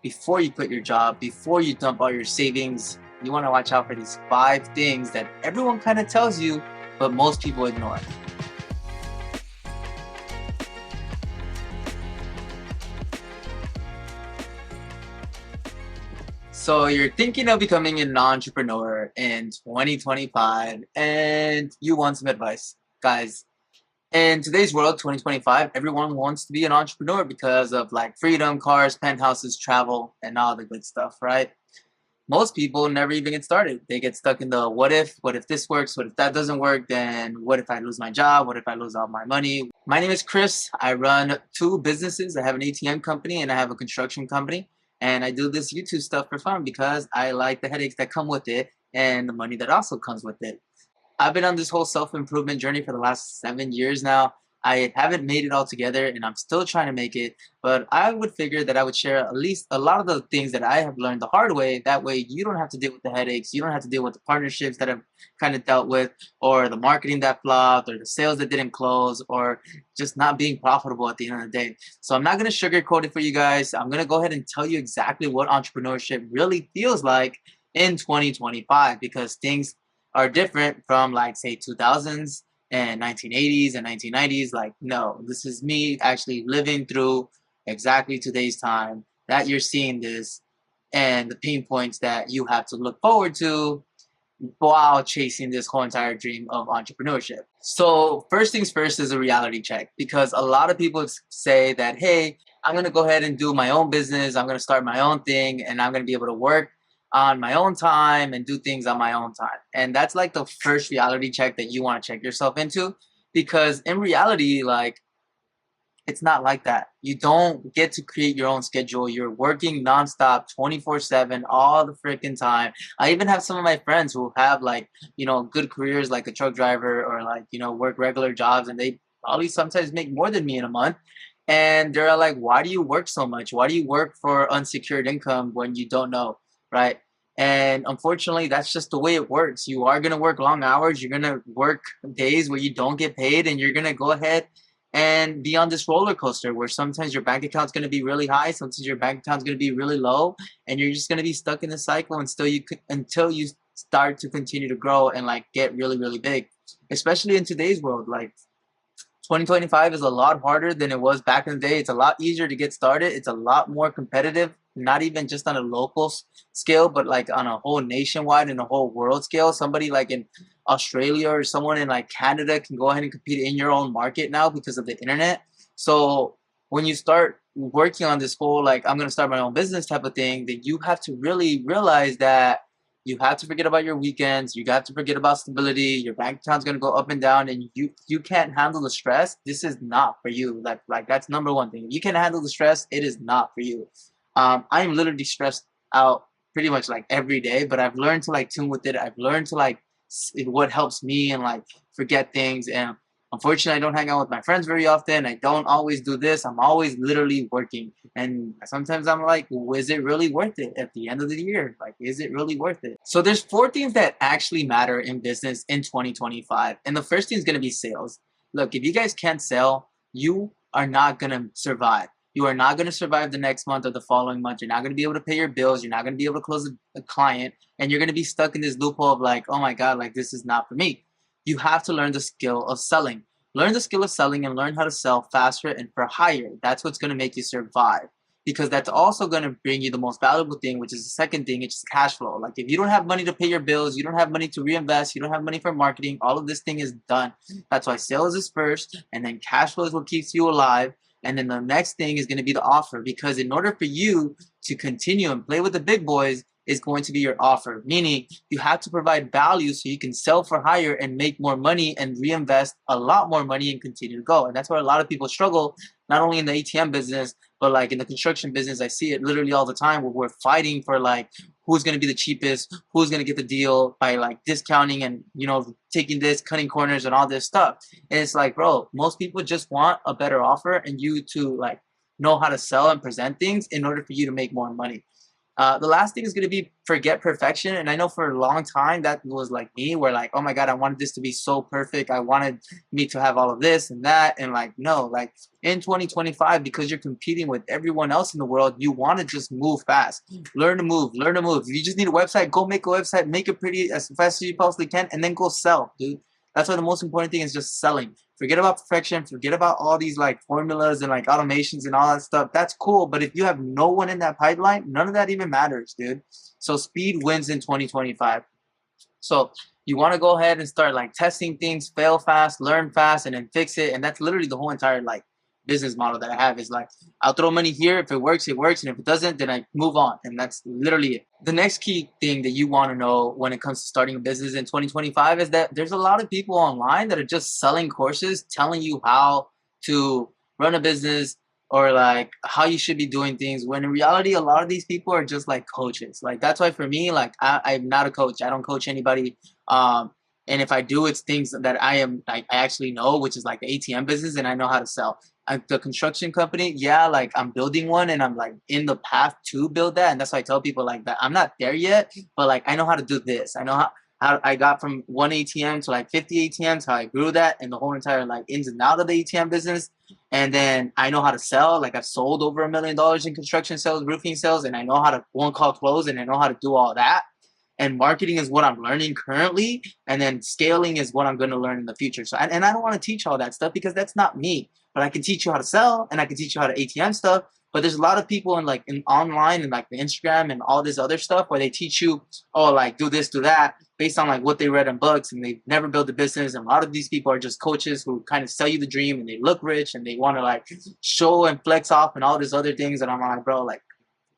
before you quit your job, before you dump all your savings, you want to watch out for these 5 things that everyone kind of tells you, but most people ignore. So you're thinking of becoming an entrepreneur in 2025 and you want some advice. Guys, in today's world, 2025, everyone wants to be an entrepreneur because of like freedom, cars, penthouses, travel, and all the good stuff, right? Most people never even get started. They get stuck in the what if this works, what if that doesn't work, then what if I lose my job, what if I lose all my money. My name is Chris. I run 2 businesses. I have an ATM company and I have a construction company. And I do this YouTube stuff for fun because I like the headaches that come with it and the money that also comes with it. I've been on this whole self-improvement journey for the last 7 years now. I haven't made it all together and I'm still trying to make it, but I would figure that I would share at least a lot of the things that I have learned the hard way. That way you don't have to deal with the headaches, you don't have to deal with the partnerships that I've kind of dealt with, or the marketing that flopped, or the sales that didn't close, or just not being profitable at the end of the day. So I'm not going to sugarcoat it for you guys. I'm going to go ahead and tell you exactly what entrepreneurship really feels like in 2025, because things are different from like say 2000s and 1980s and 1990s. Like, no, this is me actually living through exactly today's time that you're seeing this and the pain points that you have to look forward to while chasing this whole entire dream of entrepreneurship. So first things first is a reality check, because a lot of people say that, hey, I'm going to go ahead and do my own business. I'm going to start my own thing and I'm going to be able to work on my own time and do things on my own time. And that's like the first reality check that you want to check yourself into, because in reality, like, it's not like that. You don't get to create your own schedule. You're working nonstop 24/7 all the freaking time. I even have some of my friends who have like, good careers like a truck driver, or like, work regular jobs, and they probably sometimes make more than me in a month. And they're like, why do you work so much? Why do you work for unsecured income when you don't know, right? And unfortunately, that's just the way it works. You are going to work long hours. You're going to work days where you don't get paid, and you're going to go ahead and be on this roller coaster where sometimes your bank account's going to be really high, sometimes your bank account's going to be really low, and you're just going to be stuck in the cycle until you start to continue to grow and like get really, really big. Especially in today's world, like 2025 is a lot harder than it was back in the day. It's a lot easier to get started. It's a lot more competitive, not even just on a local scale, but like on a whole nationwide and a whole world scale. Somebody like in Australia or someone in like Canada can go ahead and compete in your own market now because of the internet. So when you start working on this whole like I'm going to start my own business type of thing, then you have to really realize that you have to forget about your weekends. You have to forget about stability. Your bank account's gonna go up and down, and you can't handle the stress. This is not for you. Like that's number one thing. If you can't handle the stress, it is not for you. I'm literally stressed out pretty much like every day, but I've learned to like tune with it. I've learned to like what helps me and like forget things. And unfortunately, I don't hang out with my friends very often. I don't always do this. I'm always literally working. And sometimes I'm like, is it really worth it at the end of the year? Like, is it really worth it? So there's 4 things that actually matter in business in 2025. And the first thing is going to be sales. Look, if you guys can't sell, you are not going to survive. You are not going to survive the next month or the following month. You're not going to be able to pay your bills. You're not going to be able to close a client. And you're going to be stuck in this loophole of like, oh my God, like this is not for me. You have to learn the skill of selling. Learn the skill of selling and learn how to sell faster and for higher. That's what's going to make you survive, because that's also going to bring you the most valuable thing, which is the second thing, which is cash flow. Like if you don't have money to pay your bills, you don't have money to reinvest, you don't have money for marketing, all of this thing is done. That's why sales is first, and then cash flow is what keeps you alive. And then the next thing is going to be the offer, because in order for you to continue and play with the big boys is going to be your offer, meaning you have to provide value so you can sell for higher and make more money and reinvest a lot more money and continue to go. And that's where a lot of people struggle, not only in the ATM business, but like in the construction business. I see it literally all the time where we're fighting for like who's going to be the cheapest, who's going to get the deal by like discounting and, taking this, cutting corners and all this stuff. And it's like, bro, most people just want a better offer and you to like know how to sell and present things in order for you to make more money. The last thing is going to be forget perfection. And I know for a long time that was like me, where like, oh my God, I wanted this to be so perfect. I wanted me to have all of this and that. And like, no, like in 2025, because you're competing with everyone else in the world, you want to just move fast. Learn to move, learn to move. If you just need a website, go make a website, make it pretty as fast as you possibly can, and then go sell, dude. That's why the most important thing is just selling. Forget about perfection. Forget about all these like formulas and like automations and all that stuff. That's cool. But if you have no one in that pipeline, none of that even matters, dude. So speed wins in 2025. So you want to go ahead and start like testing things, fail fast, learn fast, and then fix it. And that's literally the whole entire like business model that I have is like, I'll throw money here. If it works, it works. And if it doesn't, then I move on. And that's literally it. The next key thing that you want to know when it comes to starting a business in 2025 is that there's a lot of people online that are just selling courses, telling you how to run a business or like how you should be doing things, when in reality a lot of these people are just like coaches. Like that's why for me, like I'm not a coach. I don't coach anybody. And if I do, it's things that I actually know, which is like the ATM business, and I know how to sell. The construction company, yeah, like I'm building one and I'm like in the path to build that. And that's why I tell people like that I'm not there yet, but like I know how to do this. I know how I got from one ATM to like 50 ATMs, how I grew that and the whole entire like ins and out of the ATM business. And then I know how to sell. Like I've sold over $1 million in construction sales, roofing sales, and I know how to one call close, and I know how to do all that. And marketing is what I'm learning currently, and then scaling is what I'm going to learn in the future. So, and I don't want to teach all that stuff because that's not me. But I can teach you how to sell, and I can teach you how to ATM stuff. But there's a lot of people in online and like the Instagram and all this other stuff where they teach you, oh, like do this, do that, based on like what they read in books, and they never built a business. And a lot of these people are just coaches who kind of sell you the dream, and they look rich and they want to like show and flex off and all these other things. And I'm like, bro, like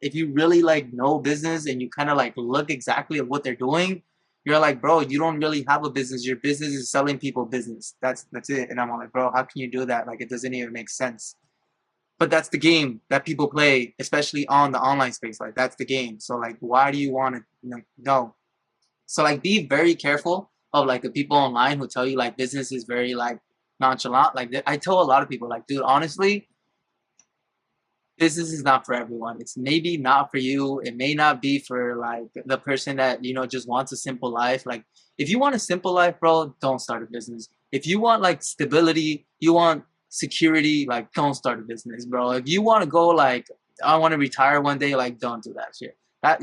if you really like know business and you kind of like look exactly at what they're doing, you're like, bro, you don't really have a business. Your business is selling people business. That's it. And I'm like, bro, how can you do that? Like it doesn't even make sense. But that's the game that people play, especially on the online space. Like that's the game. So like, why do you want to no? So like, be very careful of like the people online who tell you like business is very like nonchalant. Like I tell a lot of people like, dude, honestly, business is not for everyone. It's maybe not for you. It may not be for like the person that, just wants a simple life. Like if you want a simple life, bro, don't start a business. If you want like stability, you want security, like don't start a business, bro. If you want to go like, I want to retire one day, like don't do that shit.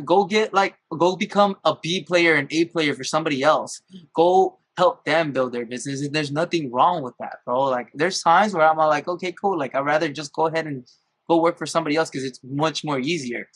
Go become a B player and A player for somebody else. Go help them build their business. And there's nothing wrong with that, bro. Like there's times where I'm like, okay, cool. Like I'd rather just go ahead and go work for somebody else because it's much more easier.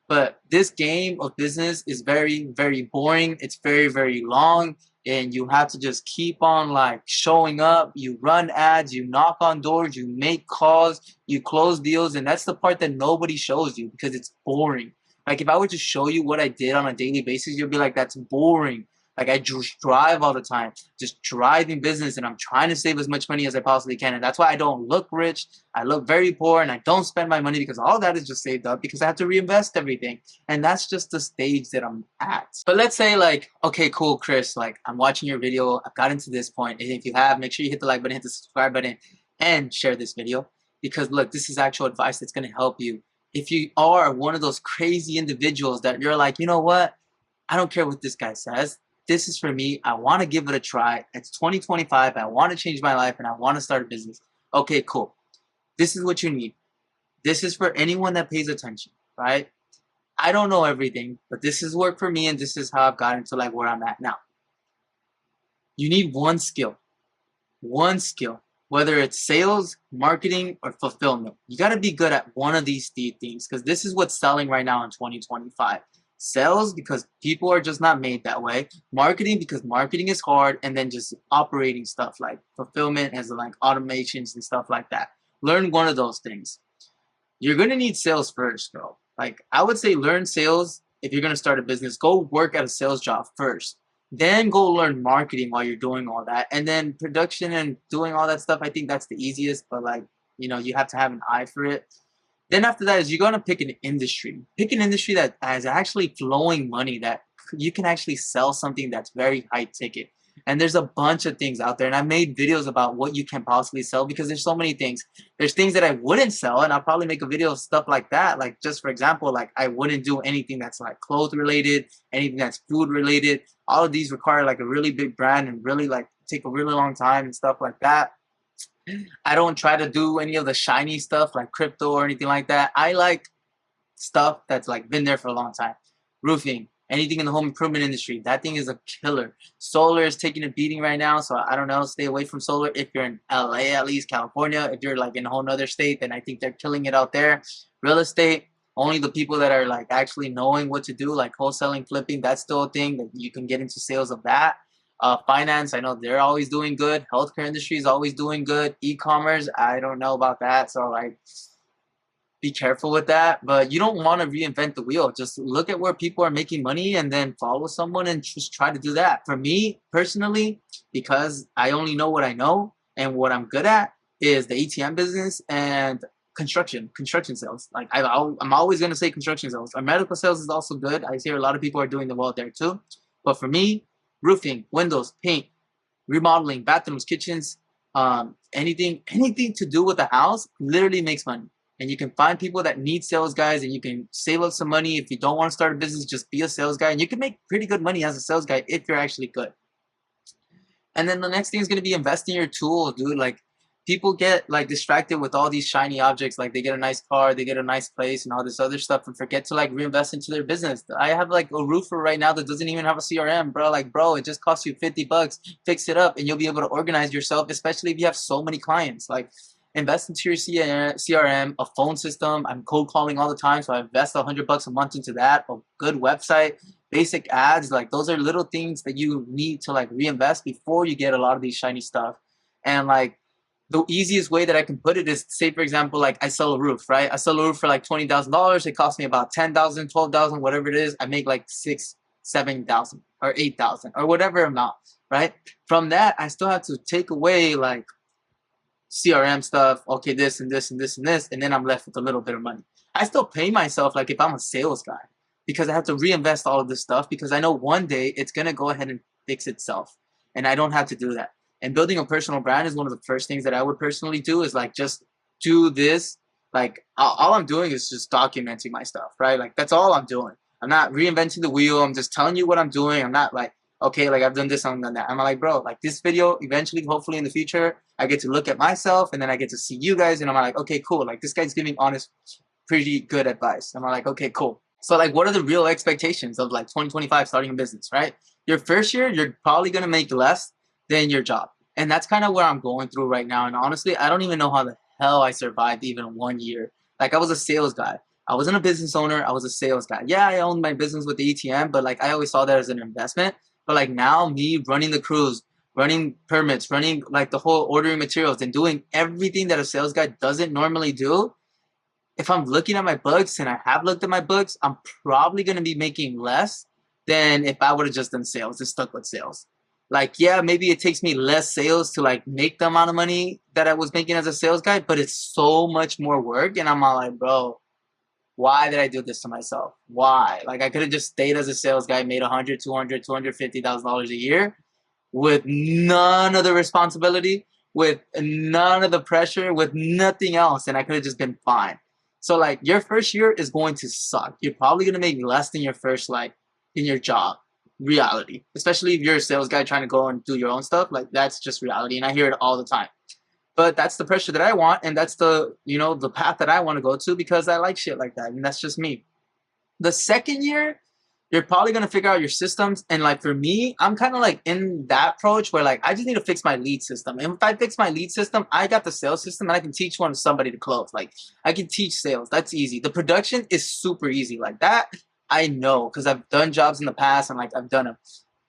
But this game of business is very, very boring. It's very, very long. And you have to just keep on like showing up. You run ads, you knock on doors, you make calls, you close deals. And that's the part that nobody shows you because it's boring. Like if I were to show you what I did on a daily basis, you'll be like, that's boring. Like I just drive all the time, just driving business, and I'm trying to save as much money as I possibly can. And that's why I don't look rich. I look very poor, and I don't spend my money because all that is just saved up because I have to reinvest everything. And that's just the stage that I'm at. But let's say like, okay, cool, Chris, like I'm watching your video. I've gotten to this point. And if you have, make sure you hit the like button, hit the subscribe button, and share this video. Because look, this is actual advice that's going to help you. If you are one of those crazy individuals that you're like, you know what? I don't care what this guy says. This is for me. I want to give it a try. It's 2025. I want to change my life and I want to start a business. Okay, cool. This is what you need. This is for anyone that pays attention, right? I don't know everything, but this has worked for me and this is how I've gotten to like where I'm at now. You need one skill. One skill. Whether it's sales, marketing, or fulfillment. You got to be good at one of these things because this is what's selling right now in 2025. Sales because people are just not made that way. Marketing because marketing is hard, and then just operating stuff like fulfillment as like automations and stuff like that. Learn one of those things. You're gonna need sales first, bro. Like I would say learn sales if you're gonna start a business. Go work at a sales job first. Then go learn marketing while you're doing all that. And then production and doing all that stuff, I think that's the easiest, but like, you have to have an eye for it. Then after that is you're going to pick an industry. Pick an industry that has actually flowing money that you can actually sell something that's very high ticket. And there's a bunch of things out there. And I made videos about what you can possibly sell because there's so many things. There's things that I wouldn't sell, and I'll probably make a video of stuff like that. Like, just for example, like I wouldn't do anything that's like clothes related, anything that's food related. All of these require like a really big brand and really like take a really long time and stuff like that. I don't try to do any of the shiny stuff like crypto or anything like that. I like stuff that's like been there for a long time. Roofing, anything in the home improvement industry, that thing is a killer. Solar is taking a beating right now, so I don't know, stay away from solar if you're in LA, at least California. If you're like in a whole nother state, then I think they're killing it out there. Real estate, only the people that are like actually knowing what to do, like wholesaling, flipping, that's still a thing that you can get into sales of that. Finance, I know they're always doing good. Healthcare industry is always doing good. E-commerce, I don't know about that, so like be careful with that. But you don't want to reinvent the wheel. Just look at where people are making money and then follow someone and just try to do that. For me personally, because I only know what I know and what I'm good at is the ATM business and construction sales. Like I'm always going to say construction sales. Our medical sales is also good. I hear a lot of people are doing the well there too. But for me, roofing, windows, paint, remodeling, bathrooms, kitchens, anything to do with the house literally makes money. And you can find people that need sales guys, and you can save up some money. If you don't want to start a business, just be a sales guy, and you can make pretty good money as a sales guy if you're actually good. And then the next thing is going to be investing in your tools, dude. Like, people get like distracted with all these shiny objects. Like, they get a nice car, they get a nice place and all this other stuff, and forget to like reinvest into their business. I have like a roofer right now that doesn't even have a CRM, bro. Like, bro, it just costs you $50. Fix it up and you'll be able to organize yourself, especially if you have so many clients. Like, invest into your CRM, a phone system. I'm cold calling all the time, so I invest $100 a month into that. A good website, basic ads. Like, those are little things that you need to like reinvest before you get a lot of these shiny stuff. And like, the easiest way that I can put it is, say for example, like I sell a roof, right? I sell a roof for like $20,000. It costs me about $10,000, $12,000, whatever it is. I make like $6,000, $7,000 or $8,000 or whatever amount, right? From that, I still have to take away like CRM stuff, okay, this and this and this and this, and then I'm left with a little bit of money. I still pay myself like if I'm a sales guy, because I have to reinvest all of this stuff, because I know one day it's going to go ahead and fix itself, and I don't have to do that. And building a personal brand is one of the first things that I would personally do, is like just do this. Like, all I'm doing is just documenting my stuff, right? Like, that's all I'm doing. I'm not reinventing the wheel. I'm just telling you what I'm doing. I'm not like, okay, like I've done this, I've done that. I'm like, bro, like this video, eventually, hopefully in the future, I get to look at myself and then I get to see you guys, and I'm like, okay, cool. Like, this guy's giving honest, pretty good advice. I'm like, okay, cool. So like, what are the real expectations of like 2025 starting a business, right? Your first year, you're probably going to make less than your job. And that's kind of where I'm going through right now. And honestly, I don't even know how the hell I survived even 1 year. Like, I was a sales guy. I wasn't a business owner. I was a sales guy. Yeah, I owned my business with the ATM, but like I always saw that as an investment. But like now, me running the crews, running permits, running like the whole ordering materials and doing everything that a sales guy doesn't normally do. If I'm looking at my books, and I have looked at my books, I'm probably going to be making less than if I would have just done sales and stuck with sales. Like, yeah, maybe it takes me less sales to like make the amount of money that I was making as a sales guy, but it's so much more work. And I'm all like, bro, why did I do this to myself? Why? Like, I could have just stayed as a sales guy, made $100, $200, $250,000 a year with none of the responsibility, with none of the pressure, with nothing else. And I could have just been fine. So like, your first year is going to suck. You're probably going to make less than your first, like, in your job. Reality, especially if you're a sales guy trying to go and do your own stuff. Like, that's just reality, and I hear it all the time. But that's the pressure that I want, and that's the, you know, the path that I want to go to, because I like shit like that, and that's just me. The second year, you're probably going to figure out your systems. And like, for me, I'm kind of like in that approach where like, I just need to fix my lead system. And if I fix my lead system, I got the sales system, and I can teach one to somebody to close. Like, I can teach sales. That's easy. The production is super easy. Like that, I know, because I've done jobs in the past, and like I've done them.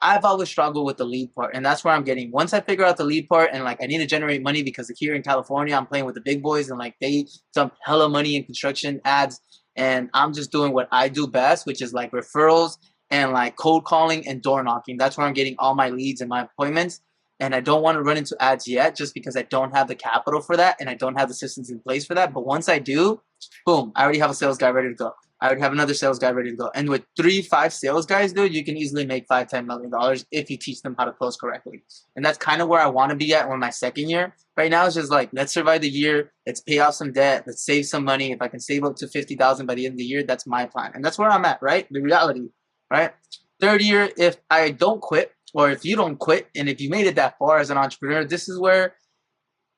I've always struggled with the lead part, and that's where I'm getting. Once I figure out the lead part, and like I need to generate money, because here in California, I'm playing with the big boys, and like they dump hella money in construction ads, and I'm just doing what I do best, which is like referrals and like cold calling and door knocking. That's where I'm getting all my leads and my appointments. And I don't want to run into ads yet, just because I don't have the capital for that, and I don't have the systems in place for that. But once I do, boom, I already have a sales guy ready to go. I would have another sales guy ready to go. And with 3-5 sales guys, dude, you can easily make $5-10 million if you teach them how to close correctly. And that's kind of where I want to be at in my second year. Right now, it's just like, let's survive the year. Let's pay off some debt. Let's save some money. If I can save up to $50,000 by the end of the year, that's my plan. And that's where I'm at, right? The reality, right? Third year, if I don't quit, or if you don't quit, and if you made it that far as an entrepreneur, this is where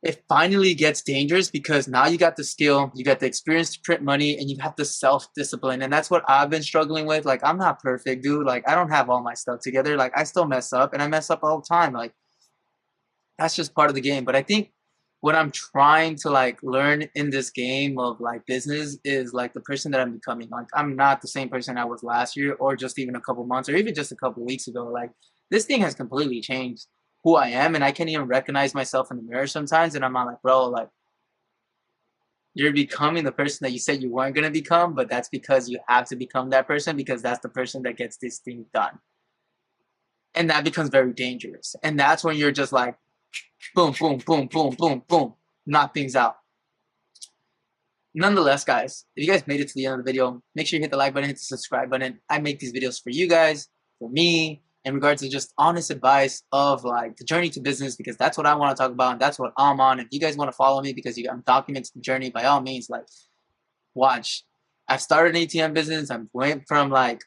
it finally gets dangerous, because now you got the skill, you got the experience to print money, and you have the self-discipline. And that's what I've been struggling with. Like, I'm not perfect, dude. Like, I don't have all my stuff together. Like, I still mess up, and I mess up all the time. Like, that's just part of the game. But I think what I'm trying to like learn in this game of like business is like the person that I'm becoming. Like, I'm not the same person I was last year, or just even a couple months, or even just a couple weeks ago. Like, this thing has completely changed who I am, and I can't even recognize myself in the mirror sometimes. And I'm not like, bro, like, you're becoming the person that you said you weren't gonna become, but that's because you have to become that person, because that's the person that gets this thing done. And that becomes very dangerous. And that's when you're just like, boom, boom, boom, boom, boom, boom, knock things out. Nonetheless, guys, if you guys made it to the end of the video, make sure you hit the like button, hit the subscribe button. I make these videos for you guys, for me, in regards to just honest advice of like the journey to business, because that's what I want to talk about, and that's what I'm on. If you guys want to follow me because I'm documenting the journey, by all means, like, watch. I've started an ATM business. I went from like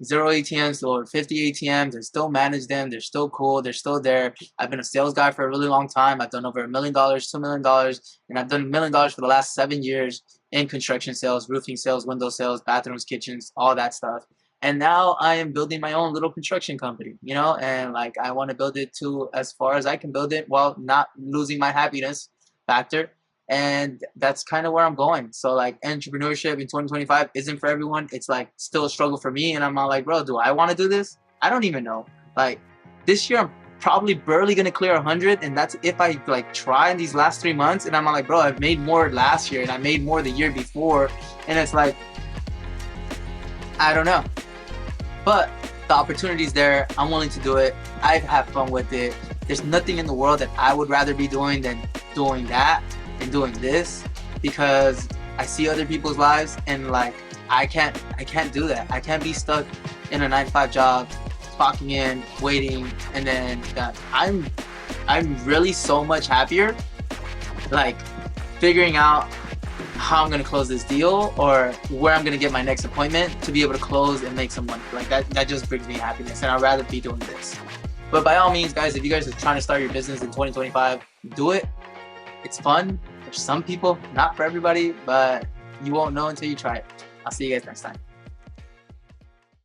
0 ATMs to over 50 ATMs. I still manage them. They're still cool. They're still there. I've been a sales guy for a really long time. I've done over $1 million, $2 million, and I've done $1 million for the last 7 years in construction sales, roofing sales, window sales, bathrooms, kitchens, all that stuff. And now I am building my own little construction company, you know, and like I want to build it to as far as I can build it while not losing my happiness factor. And that's kind of where I'm going. So like, entrepreneurship in 2025 isn't for everyone. It's like still a struggle for me. And I'm not like, bro, do I want to do this? I don't even know. Like, this year I'm probably barely going to clear 100. And that's if I like try in these last 3 months. And I'm not like, bro, I've made more last year and I made more the year before. And it's like, I don't know. But the opportunity's there. I'm willing to do it. I have fun with it. There's nothing in the world that I would rather be doing than doing that and doing this, because I see other people's lives and like I can't do that. I can't be stuck in a 9-to-5 job, clocking in, waiting, and then I'm really so much happier like figuring out how I'm gonna close this deal or where I'm gonna get my next appointment to be able to close and make some money. Like that just brings me happiness, and I'd rather be doing this. But by all means, guys, if you guys are trying to start your business in 2025, do it. It's fun for some people, not for everybody, but you won't know until you try it. I'll see you guys next time.